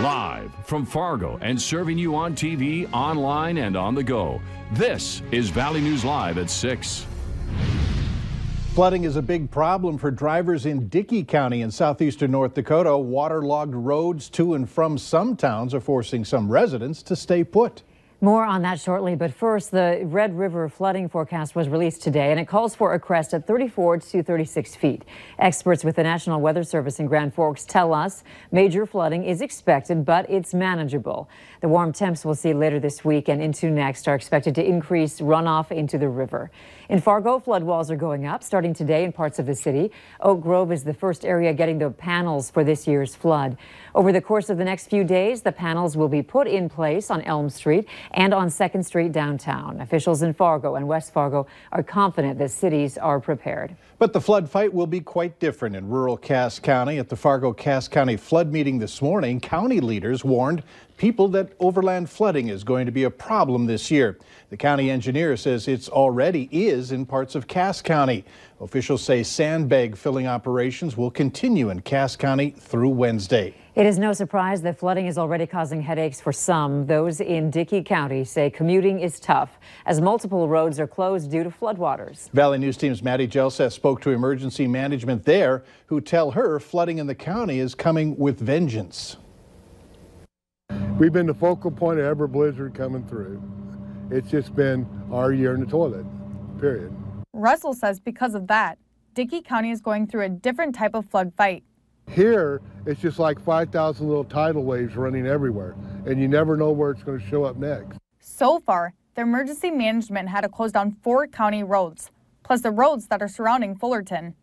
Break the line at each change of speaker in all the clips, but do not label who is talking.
Live from Fargo and serving you on TV, online, and on the go. This is Valley News Live at 6.
Flooding is a big problem for drivers in Dickey County in southeastern North Dakota. Waterlogged roads to and from some towns are forcing some residents to stay put.
More on that shortly, but first, the Red River flooding forecast was released today, and it calls for a crest at 34 to 36 feet. Experts with the National Weather Service in Grand Forks tell us major flooding is expected, but it's manageable. The warm temps we'll see later this week and into next are expected to increase runoff into the river. In Fargo, flood walls are going up starting today in parts of the city. Oak Grove is the first area getting the panels for this year's flood. Over the course of the next few days, the panels will be put in place on Elm Street and on 2nd Street downtown. Officials in Fargo and West Fargo are confident that cities are prepared.
But the flood fight will be quite different in rural Cass County. At the Fargo-Cass County flood meeting this morning, county leaders warned people that overland flooding is going to be a problem this year. The county engineer says it already is in parts of Cass County. Officials say sandbag filling operations will continue in Cass County through Wednesday.
It is no surprise that flooding is already causing headaches for some. Those in Dickey County say commuting is tough as multiple roads are closed due to floodwaters.
Valley News Team's Maddie Gelseth spoke to emergency management there, who tell her flooding in the county is coming with vengeance.
We've been the focal point of every blizzard coming through. It's just been our year in the toilet, period.
Russell says because of that, Dickey County is going through a different type of flood fight.
Here, it's just like 5,000 little tidal waves running everywhere, and you never know where it's going to show up next.
So far, the emergency management had to close down 4 county roads, plus the roads that are surrounding Fullerton.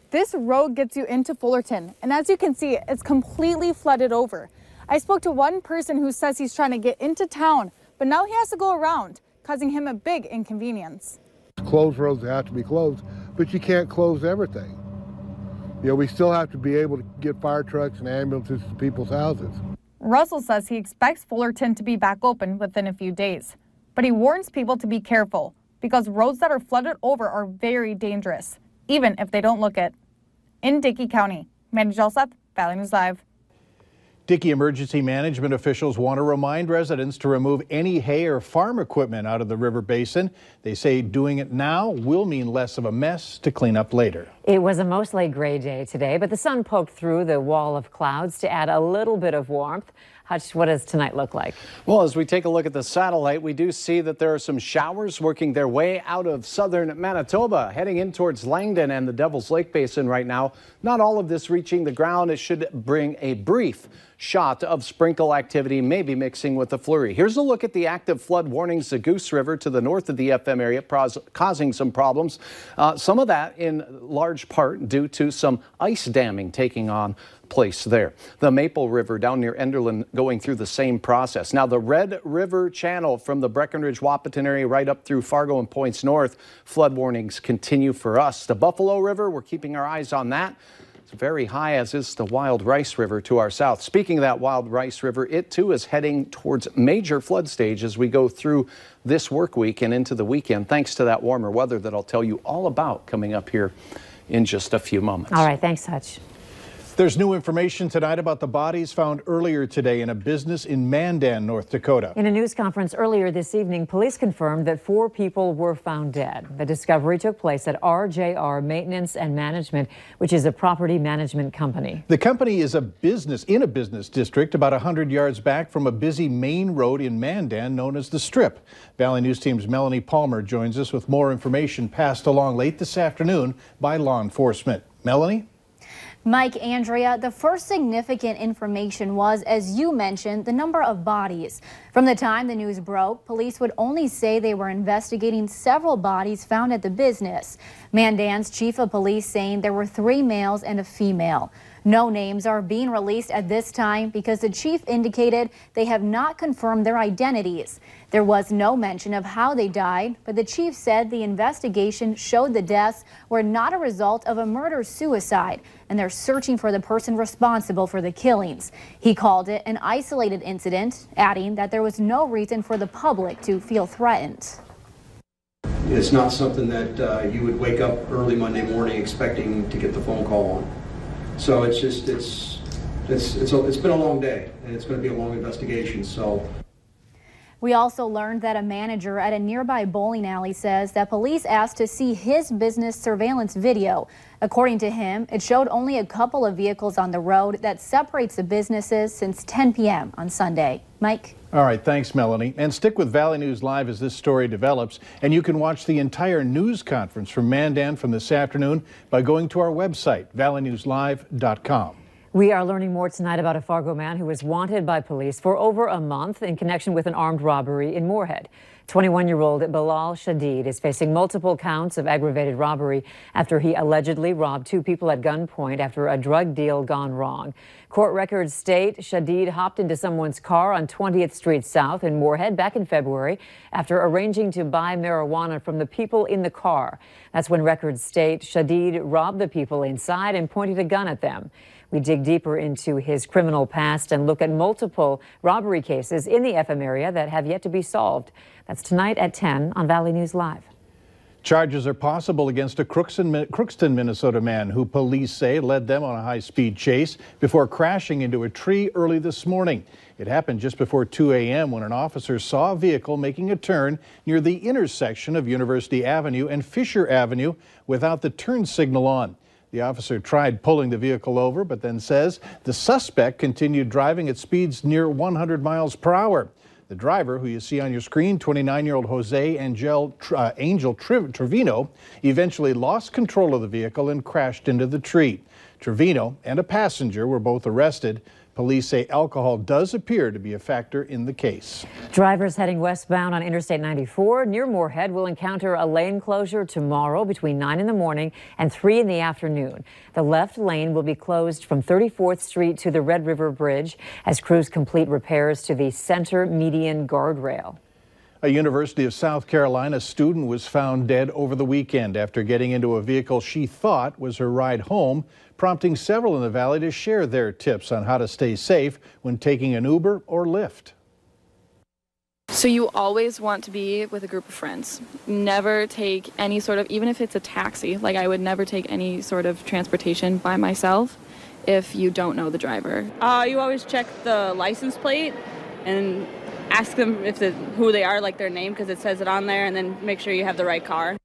This road gets you into Fullerton, and as you can see, it's completely flooded over. I spoke to one person who says he's trying to get into town, but now he has to go around, causing him a big inconvenience.
Closed roads have to be closed, but you can't close everything. You know, we still have to be able to get fire trucks and ambulances to people's houses.
Russell says he expects Fullerton to be back open within a few days, but he warns people to be careful because roads that are flooded over are very dangerous, even if they don't look it. In Dickey County, Maddie Gelseth, Valley News Live.
Dickey emergency management officials want to remind residents to remove any hay or farm equipment out of the river basin. They say doing it now will mean less of a mess to clean up later.
It was a mostly gray day today, but the sun poked through the wall of clouds to add a little bit of warmth. Hutch, what does tonight look like?
Well, as we take a look at the satellite, we do see that there are some showers working their way out of southern Manitoba, heading in towards Langdon and the Devil's Lake Basin right now. Not all of this reaching the ground. It should bring a brief shot of sprinkle activity, maybe mixing with a flurry. Here's a look at the active flood warnings. The Goose River to the north of the FM area causing some problems. Some of that in large part due to some ice damming taking on place there. The Maple River down near Enderlin going through the same process. Now the Red River Channel from the Breckenridge-Wahpeton area right up through Fargo and points north, flood warnings continue for us. The Buffalo River, we're keeping our eyes on that. It's very high, as is the Wild Rice River to our south. Speaking of that Wild Rice River, it too is heading towards major flood stage as we go through this work week and into the weekend, thanks to that warmer weather that I'll tell you all about coming up here in just a few moments.
All right, thanks, Hutch.
There's new information tonight about the bodies found earlier today in a business in Mandan, North Dakota.
In a news conference earlier this evening, police confirmed that 4 people were found dead. The discovery took place at RJR Maintenance and Management, which is a property management company.
The company is a business in a business district about 100 yards back from a busy main road in Mandan known as the Strip. Valley News Team's Melanie Palmer joins us with more information passed along late this afternoon by law enforcement. Melanie?
Mike, Andrea, the first significant information was, as you mentioned, the number of bodies. From the time the news broke, police would only say they were investigating several bodies found at the business. Mandan's chief of police saying there were 3 males and a female. No names are being released at this time because the chief indicated they have not confirmed their identities. There was no mention of how they died, but the chief said the investigation showed the deaths were not a result of a murder-suicide, and they're searching for the person responsible for the killings. He called it an isolated incident, adding that there was no reason for the public to feel threatened.
It's not something that you would wake up early Monday morning expecting to get the phone call on. So it's it's been a long day, and it's going to be a long investigation. So.
We also learned that a manager at a nearby bowling alley says that police asked to see his business surveillance video. According to him, it showed only a couple of vehicles on the road that separates the businesses since 10 p.m. on Sunday. Mike?
All right, thanks, Melanie. And stick with Valley News Live as this story develops. And you can watch the entire news conference from Mandan from this afternoon by going to our website, valleynewslive.com.
We are learning more tonight about a Fargo man who was wanted by police for over a month in connection with an armed robbery in Moorhead. 21-year-old Bilal Shadid is facing multiple counts of aggravated robbery after he allegedly robbed two people at gunpoint after a drug deal gone wrong. Court records state Shadid hopped into someone's car on 20th Street South in Moorhead back in February after arranging to buy marijuana from the people in the car. That's when records state Shadid robbed the people inside and pointed a gun at them. We dig deeper into his criminal past and look at multiple robbery cases in the FM area that have yet to be solved. That's tonight at 10 on Valley News Live.
Charges are possible against a Crookston, Minnesota man who police say led them on a high-speed chase before crashing into a tree early this morning. It happened just before 2 a.m. when an officer saw a vehicle making a turn near the intersection of University Avenue and Fisher Avenue without the turn signal on. The officer tried pulling the vehicle over, but then says the suspect continued driving at speeds near 100 miles per hour. The driver, who you see on your screen, 29-year-old Jose Angel Trevino, eventually lost control of the vehicle and crashed into the tree. Trevino and a passenger were both arrested. Police say alcohol does appear to be a factor in the case.
Drivers heading westbound on Interstate 94 near Moorhead will encounter a lane closure tomorrow between 9 in the morning and 3 in the afternoon. The left lane will be closed from 34th Street to the Red River Bridge as crews complete repairs to the center median guardrail.
A University of South Carolina student was found dead over the weekend after getting into a vehicle she thought was her ride home, prompting several in the valley to share their tips on how to stay safe when taking an Uber or Lyft.
So you always want to be with a group of friends. Never take any sort of, even if it's a taxi, like I would never take any sort of transportation by myself if you don't know the driver.
You always check the license plate and ask them who they are, like their name, because it says it on there, and then make sure you have the right car.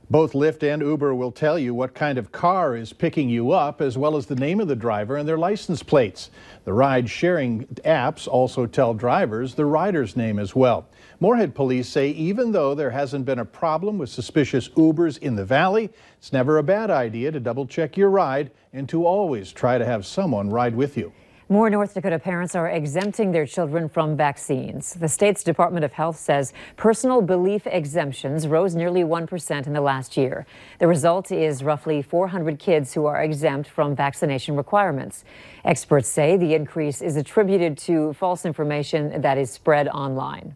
Both Lyft and Uber will tell you what kind of car is picking you up, as well as the name of the driver and their license plates. The ride-sharing apps also tell drivers the rider's name as well. Moorhead police say even though there hasn't been a problem with suspicious Ubers in the valley, it's never a bad idea to double-check your ride and to always try to have someone ride with you.
More North Dakota parents are exempting their children from vaccines. The state's Department of Health says personal belief exemptions rose nearly 1% in the last year. The result is roughly 400 kids who are exempt from vaccination requirements. Experts say the increase is attributed to false information that is spread online.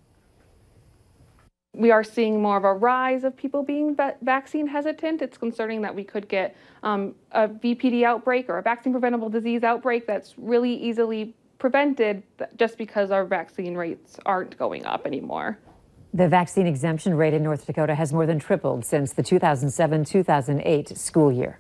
We are seeing more of a rise of people being vaccine hesitant. It's concerning that we could get a VPD outbreak or a vaccine preventable disease outbreak that's really easily prevented just because our vaccine rates aren't going up anymore.
The vaccine exemption rate in North Dakota has more than tripled since the 2007-2008 school year.